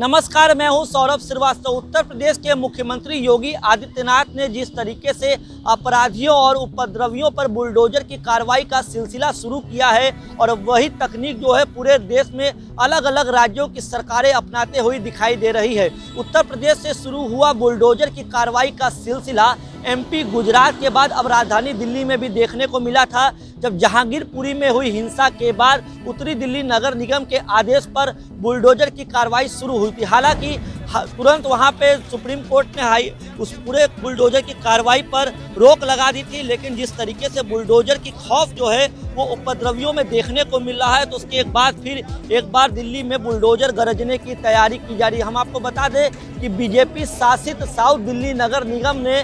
नमस्कार, मैं हूं सौरभ श्रीवास्तव। उत्तर प्रदेश के मुख्यमंत्री योगी आदित्यनाथ ने जिस तरीके से अपराधियों और उपद्रवियों पर बुलडोजर की कार्रवाई का सिलसिला शुरू किया है और वही तकनीक जो है पूरे देश में अलग अलग राज्यों की सरकारें अपनाते हुए दिखाई दे रही है। उत्तर प्रदेश से शुरू हुआ बुलडोजर की कार्रवाई का सिलसिला एमपी, गुजरात के बाद अब राजधानी दिल्ली में भी देखने को मिला था, जब जहांगीरपुरी में हुई हिंसा के बाद उत्तरी दिल्ली नगर निगम के आदेश पर बुलडोजर की कार्रवाई शुरू हुई थी। हालांकि तुरंत वहां पे सुप्रीम कोर्ट ने उस पूरे बुलडोजर की कार्रवाई पर रोक लगा दी थी, लेकिन जिस तरीके से बुलडोजर की खौफ जो है वो उपद्रवियों में देखने को मिल रहा है, तो उसके एक बार दिल्ली में बुलडोजर गरजने की तैयारी की जा रही है। हम आपको बता दें कि बीजेपी शासित साउथ दिल्ली नगर निगम ने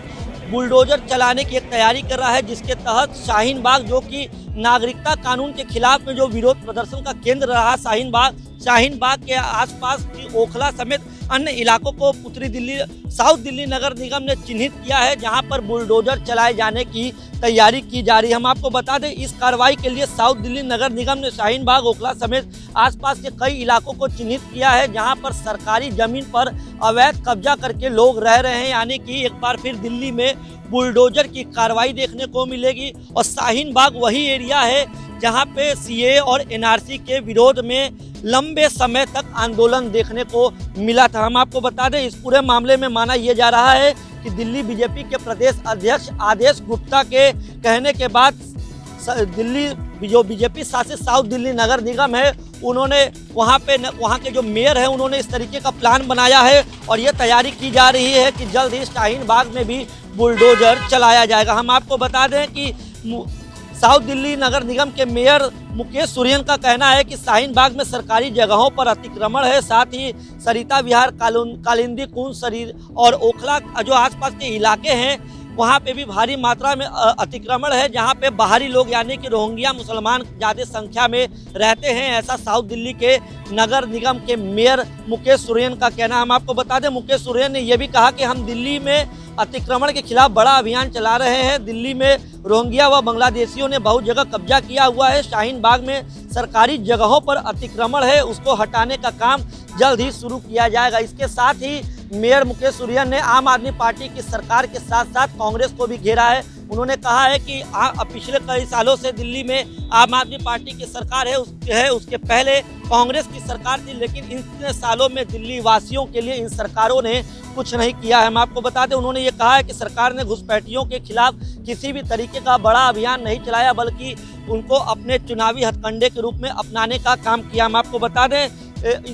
बुलडोजर चलाने की एक तैयारी कर रहा है, जिसके तहत शाहीन बाग, जो कि नागरिकता कानून के खिलाफ में जो विरोध प्रदर्शन का केंद्र रहा, शाहीन बाग के आसपास की ओखला समेत अन्य इलाकों को साउथ दिल्ली नगर निगम ने चिन्हित किया है, जहां पर बुलडोजर चलाए जाने की तैयारी की जा रही है। हम आपको बता दें, इस कार्रवाई के लिए साउथ दिल्ली नगर निगम ने शाहीन बाग, ओखला समेत आसपास के कई इलाकों को चिन्हित किया है, जहां पर सरकारी जमीन पर अवैध कब्जा करके लोग रह रहे हैं। यानी कि एक बार फिर दिल्ली में बुलडोजर की कार्रवाई देखने को मिलेगी। और शाहीन बाग वही एरिया है जहां पे सीए और एनआरसी के विरोध में लंबे समय तक आंदोलन देखने को मिला था। हम आपको बता दें, इस पूरे मामले में माना यह जा रहा है कि दिल्ली बीजेपी के प्रदेश अध्यक्ष आदेश गुप्ता के कहने के बाद दिल्ली जो बीजेपी शासित साउथ दिल्ली नगर निगम है, उन्होंने वहाँ के जो मेयर है, उन्होंने इस तरीके का प्लान बनाया है और ये तैयारी की जा रही है कि जल्द ही शाहीन बाग में भी बुलडोजर चलाया जाएगा। हम आपको बता दें कि साउथ दिल्ली नगर निगम के मेयर मुकेश सुरेन का कहना है कि शाहीन बाग में सरकारी जगहों पर अतिक्रमण है, साथ ही सरिता विहार, कालिंदी कुंज और ओखला जो आसपास के इलाके हैं, वहाँ पे भी भारी मात्रा में अतिक्रमण है, जहाँ पे बाहरी लोग यानी कि रोहिंग्या मुसलमान ज़्यादा संख्या में रहते हैं। ऐसा साउथ दिल्ली के नगर निगम के मेयर मुकेश सुरेन का कहना। हम आपको बता दें, मुकेश सुरेन ने यह भी कहा कि हम दिल्ली में अतिक्रमण के खिलाफ बड़ा अभियान चला रहे हैं। दिल्ली में रोहिंग्या व बांग्लादेशियों ने बहुत जगह कब्जा किया हुआ है। शाहीन बाग में सरकारी जगहों पर अतिक्रमण है, उसको हटाने का काम जल्द ही शुरू किया जाएगा। इसके साथ ही मेयर मुकेश सुरेन ने आम आदमी पार्टी की सरकार के साथ साथ कांग्रेस को भी घेरा है। उन्होंने कहा है कि पिछले कई सालों से दिल्ली में आम आदमी पार्टी की सरकार है, उसके पहले कांग्रेस की सरकार थी, लेकिन इन सालों में दिल्ली वासियों के लिए इन सरकारों ने कुछ नहीं किया है। हम आपको बता दें, उन्होंने ये कहा है कि सरकार ने घुसपैठियों के खिलाफ किसी भी तरीके का बड़ा अभियान नहीं चलाया, बल्कि उनको अपने चुनावी हथकंडे के रूप में अपनाने का काम किया। हम आपको बता दें,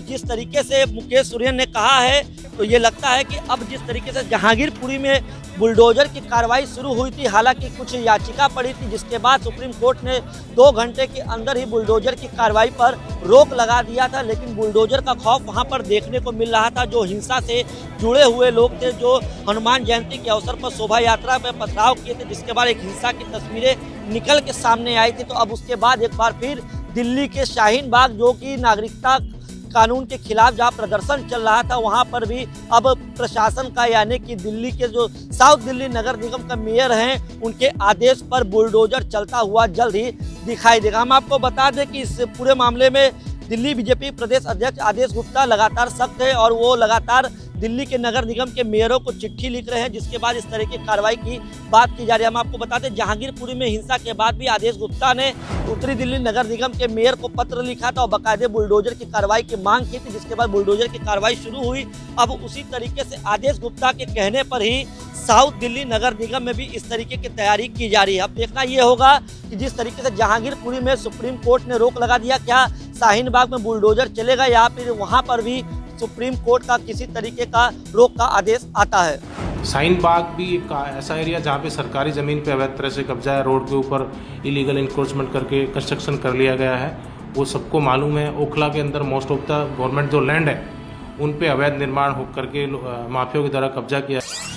जिस तरीके से मुकेश सुरेन ने कहा है, तो ये लगता है कि अब जिस तरीके से जहांगीरपुरी में बुलडोजर की कार्रवाई शुरू हुई थी, हालांकि कुछ याचिका पड़ी थी, जिसके बाद सुप्रीम कोर्ट ने 2 घंटे के अंदर ही बुलडोजर की कार्रवाई पर रोक लगा दिया था, लेकिन बुलडोजर का खौफ वहां पर देखने को मिल रहा था। जो हिंसा से जुड़े हुए लोग थे, जो हनुमान जयंती के अवसर पर शोभा यात्रा में पथराव किए थे, जिसके बाद एक हिंसा की तस्वीरें निकल के सामने आई थी, तो अब उसके बाद एक बार फिर दिल्ली के शाहीन बाग, जो कि नागरिकता कानून के खिलाफ जहां प्रदर्शन चल रहा था, वहां पर भी अब प्रशासन का यानी कि दिल्ली के जो साउथ दिल्ली नगर निगम का मेयर हैं, उनके आदेश पर बुलडोजर चलता हुआ जल्द ही दिखाई देगा। हम आपको बता दें कि इस पूरे मामले में दिल्ली बीजेपी प्रदेश अध्यक्ष आदेश गुप्ता लगातार सख्त है और वो लगातार दिल्ली के नगर निगम के मेयरों को चिट्ठी लिख रहे हैं, जिसके बाद इस तरह की कार्रवाई की बात की जा रही है। हम आपको बता दें, जहांगीरपुरी में हिंसा के बाद भी आदेश गुप्ता ने उत्तरी दिल्ली नगर निगम के मेयर को पत्र लिखा था और बाकायदे बुलडोजर की कार्रवाई की मांग की थी, जिसके बाद बुलडोजर की कार्रवाई शुरू हुई। अब उसी तरीके से आदेश गुप्ता के कहने पर ही साउथ दिल्ली नगर निगम में भी इस तरीके की तैयारी की जा रही है। अब देखना ये होगा कि जिस तरीके से जहांगीरपुरी में सुप्रीम कोर्ट ने रोक लगा दिया, क्या शाहीन बाग में बुलडोजर चलेगा या फिर वहां पर भी सुप्रीम कोर्ट का किसी तरीके का रोक का आदेश आता है। शाहीन बाग भी एक ऐसा एरिया जहाँ पे सरकारी ज़मीन पे अवैध तरह से कब्जा है, रोड के ऊपर इलीगल इंक्रोचमेंट करके कंस्ट्रक्शन कर लिया गया है, वो सबको मालूम है। ओखला के अंदर मोस्ट ऑफ द गवर्नमेंट जो लैंड है, उन पे अवैध निर्माण हो करके माफियाओं के द्वारा कब्जा किया है।